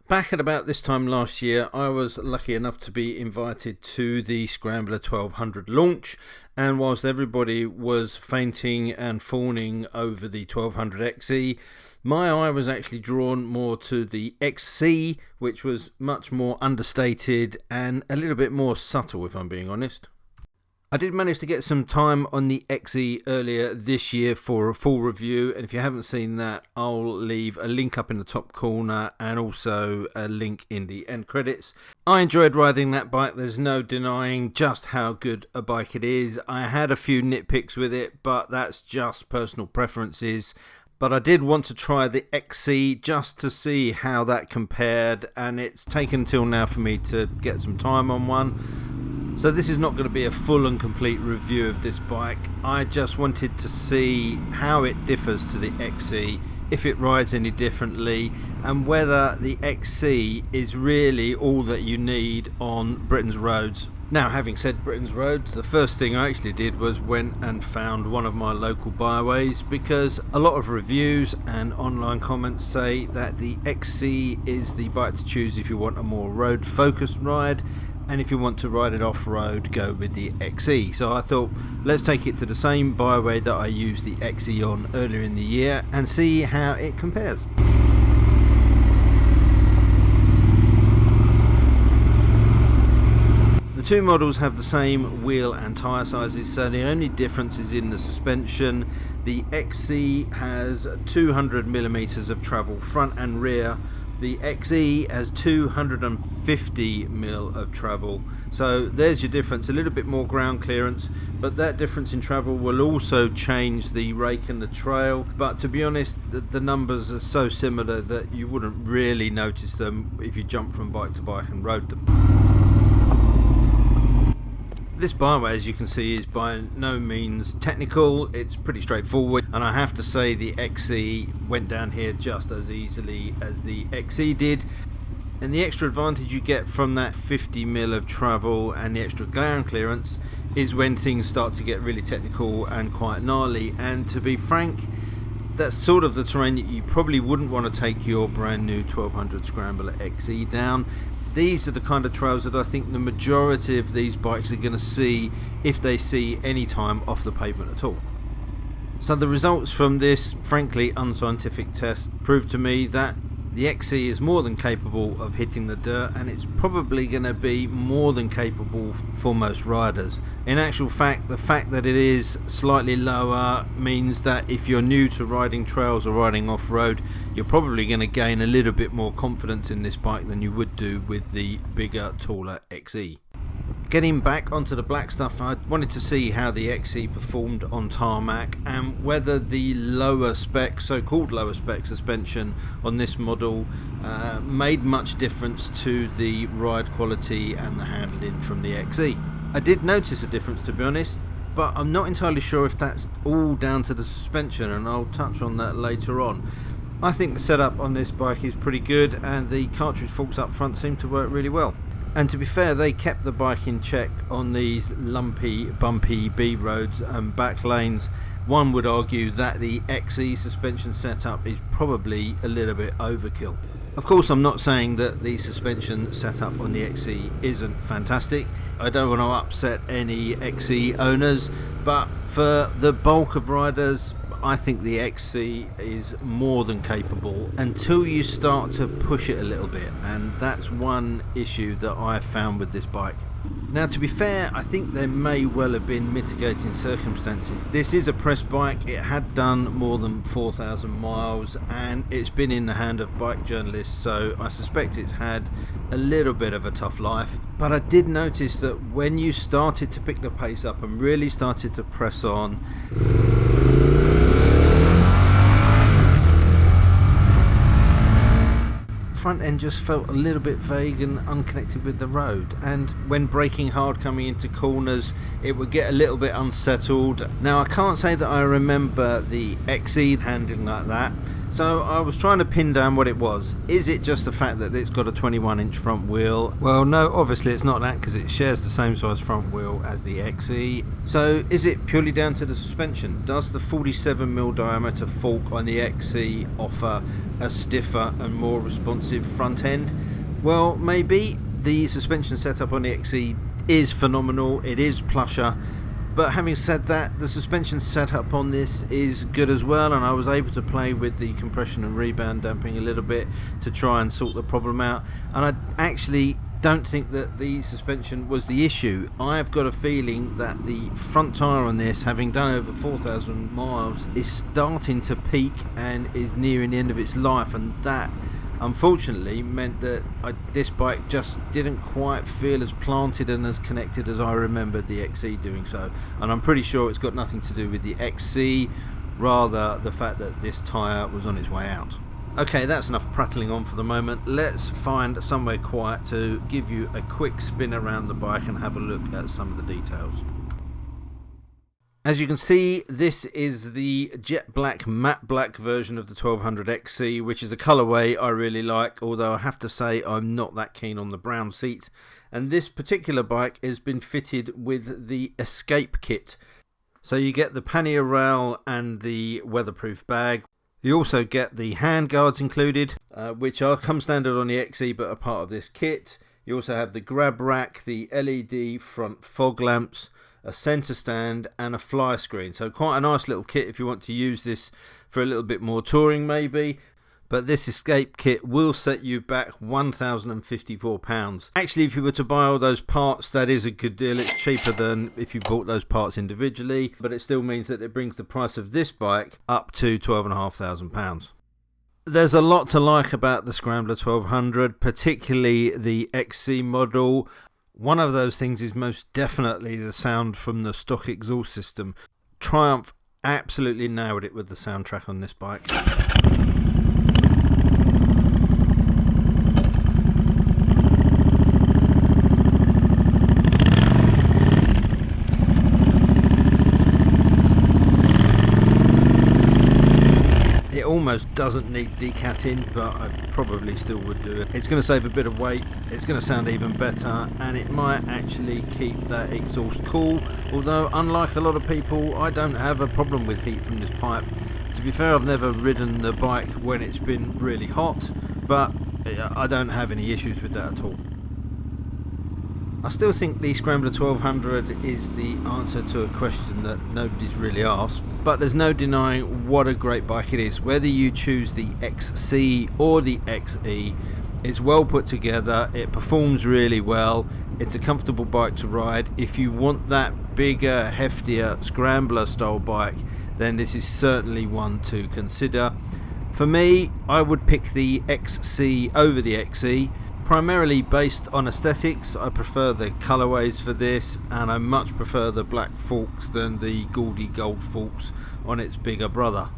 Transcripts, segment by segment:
Back at about this time last year, I was lucky enough to be invited to the Scrambler 1200 launch, and whilst everybody was fainting and fawning over the 1200 XE, my eye was actually drawn more to the XC, which was much more understated and a little bit more subtle, if I'm being honest. I did manage to get some time on the XE earlier this year for a full review, and if you haven't seen that, I'll leave a link up in the top corner and also a link in the end credits. I enjoyed riding that bike, there's no denying just how good a bike it is. I had a few nitpicks with it, but that's just personal preferences. But I did want to try the XC just to see how that compared, and it's taken till now for me to get some time on one. So this is not going to be a full and complete review of this bike. I just wanted to see how it differs to the XE, if it rides any differently, and whether the XC is really all that you need on Britain's roads. Now, having said Britain's roads, the first thing I actually did was went and found one of my local byways, because a lot of reviews and online comments say that the XC is the bike to choose if you want a more road focused ride, and if you want to ride it off-road, go with the XE. So I thought, let's take it to the same byway that I used the XE on earlier in the year and see how it compares. The two models have the same wheel and tyre sizes, so the only difference is in the suspension. The XE has 200mm of travel front and rear. The XE has 250mm of travel, so there's your difference. A little bit more ground clearance, but that difference in travel will also change the rake and the trail. But to be honest, the numbers are so similar that you wouldn't really notice them if you jump from bike to bike and rode them. This byway, as you can see, is by no means technical. It's pretty straightforward, and I have to say the XE went down here just as easily as the XE did. And the extra advantage you get from that 50mm of travel and the extra ground clearance is when things start to get really technical and quite gnarly. And to be frank, that's sort of the terrain that you probably wouldn't want to take your brand new 1200 Scrambler XE down. These are the kind of trails that I think the majority of these bikes are going to see, if they see any time off the pavement at all. So the results from this frankly unscientific test proved to me that the XE is more than capable of hitting the dirt, and it's probably going to be more than capable for most riders. In actual fact, the fact that it is slightly lower means that if you're new to riding trails or riding off-road, you're probably going to gain a little bit more confidence in this bike than you would do with the bigger, taller XE. Getting back onto the black stuff, I wanted to see how the XE performed on tarmac and whether the lower spec, so-called lower spec suspension on this model made much difference to the ride quality and the handling from the XE. I did notice a difference, to be honest, but I'm not entirely sure if that's all down to the suspension, and I'll touch on that later on. I think the setup on this bike is pretty good, and the cartridge forks up front seem to work really well. And to be fair, they kept the bike in check on these lumpy, bumpy B roads and back lanes. One would argue that the XE suspension setup is probably a little bit overkill. Of course, I'm not saying that the suspension setup on the XE isn't fantastic. I don't want to upset any XE owners, but for the bulk of riders, I think the XC is more than capable until you start to push it a little bit, and that's one issue that I found with this bike. Now, to be fair, I think there may well have been mitigating circumstances. This is a press bike, it had done more than 4,000 miles, and it's been in the hand of bike journalists, so I suspect it's had a little bit of a tough life. But I did notice that when you started to pick the pace up and really started to press on, front end just felt a little bit vague and unconnected with the road, and when braking hard coming into corners it would get a little bit unsettled. Now, I can't say that I remember the XE handling like that, So I was trying to pin down what it was. Is it just the fact that it's got a 21-inch front wheel? Well, no, obviously it's not that, because it shares the same size front wheel as the XE. So is it purely down to the suspension? Does the 47mm diameter fork on the XE offer a stiffer and more responsive front end? Well, maybe. The suspension setup on the XE is phenomenal, it is plusher. But having said that, the suspension setup on this is good as well, and I was able to play with the compression and rebound damping a little bit to try and sort the problem out. And I actually don't think that the suspension was the issue. I've got a feeling that the front tyre on this, having done over 4,000 miles, is starting to peak and is nearing the end of its life, and that unfortunately meant that this bike just didn't quite feel as planted and as connected as I remembered the XE doing so. And I'm pretty sure it's got nothing to do with the XC, rather the fact that this tyre was on its way out. Okay, that's enough prattling on for the moment. Let's find somewhere quiet to give you a quick spin around the bike and have a look at some of the details. As you can see, this is the jet black, matte black version of the 1200 XC, which is a colourway I really like, although I have to say I'm not that keen on the brown seat. And this particular bike has been fitted with the Escape kit. So you get the pannier rail and the weatherproof bag. You also get the hand guards included, which come standard on the XE but are part of this kit. You also have the grab rack, the LED front fog lamps, a centre stand and a fly screen. So quite a nice little kit if you want to use this for a little bit more touring maybe. But this Escape kit will set you back £1,054. Actually, if you were to buy all those parts, that is a good deal. It's cheaper than if you bought those parts individually, but it still means that it brings the price of this bike up to £12,500. There's a lot to like about the Scrambler 1200, particularly the XC model. One of those things is most definitely the sound from the stock exhaust system. Triumph absolutely nailed it with the soundtrack on this bike. Almost doesn't need decatting, but I probably still would do it. It's going to save a bit of weight, it's going to sound even better, and it might actually keep that exhaust cool, although unlike a lot of people I don't have a problem with heat from this pipe. To be fair, I've never ridden the bike when it's been really hot, but I don't have any issues with that at all. I still think the Scrambler 1200 is the answer to a question that nobody's really asked, but there's no denying what a great bike it is. Whether you choose the XC or the XE, it's well put together, it performs really well, it's a comfortable bike to ride. If you want that bigger, heftier Scrambler style bike, then this is certainly one to consider. For me, I would pick the XC over the XE. Primarily based on aesthetics, I prefer the colourways for this, and I much prefer the black forks than the gaudy gold forks on its bigger brother.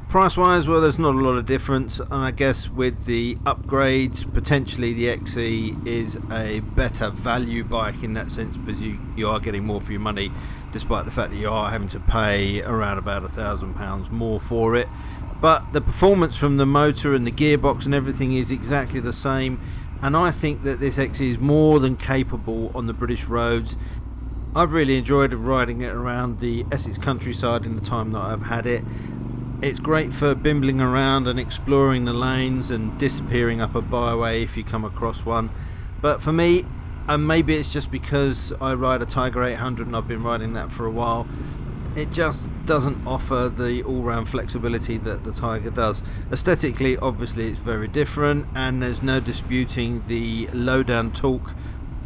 Price wise, well, there's not a lot of difference, and I guess with the upgrades, potentially the XE is a better value bike in that sense, because you are getting more for your money, despite the fact that you are having to pay around about £1,000 more for it. But the performance from the motor and the gearbox and everything is exactly the same, and I think that this XE is more than capable on the British roads. I've really enjoyed riding it around the Essex countryside in the time that I've had it. It's great for bimbling around and exploring the lanes and disappearing up a byway if you come across one. But for me, and maybe it's just because I ride a Tiger 800 and I've been riding that for a while, it just doesn't offer the all-round flexibility that the Tiger does. Aesthetically, obviously it's very different, and there's no disputing the low-down torque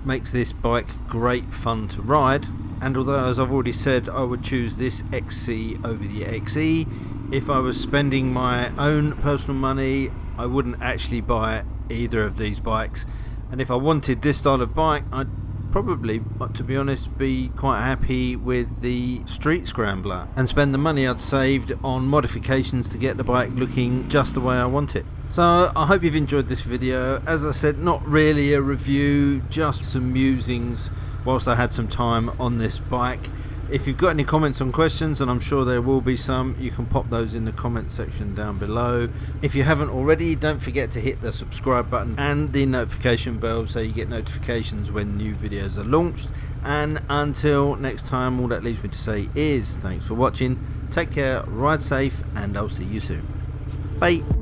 makes this bike great fun to ride. And although, as I've already said, I would choose this XC over the XE, if I was spending my own personal money, I wouldn't actually buy either of these bikes. And if I wanted this style of bike, I'd probably, to be honest, be quite happy with the Street Scrambler and spend the money I'd saved on modifications to get the bike looking just the way I want it. So I hope you've enjoyed this video. As I said, not really a review, just some musings whilst I had some time on this bike. If you've got any comments on questions, and I'm sure there will be some, you can pop those in the comment section down below. If you haven't already, don't forget to hit the subscribe button and the notification bell so you get notifications when new videos are launched. And until next time, all that leaves me to say is thanks for watching, take care, ride safe, and I'll see you soon. Bye.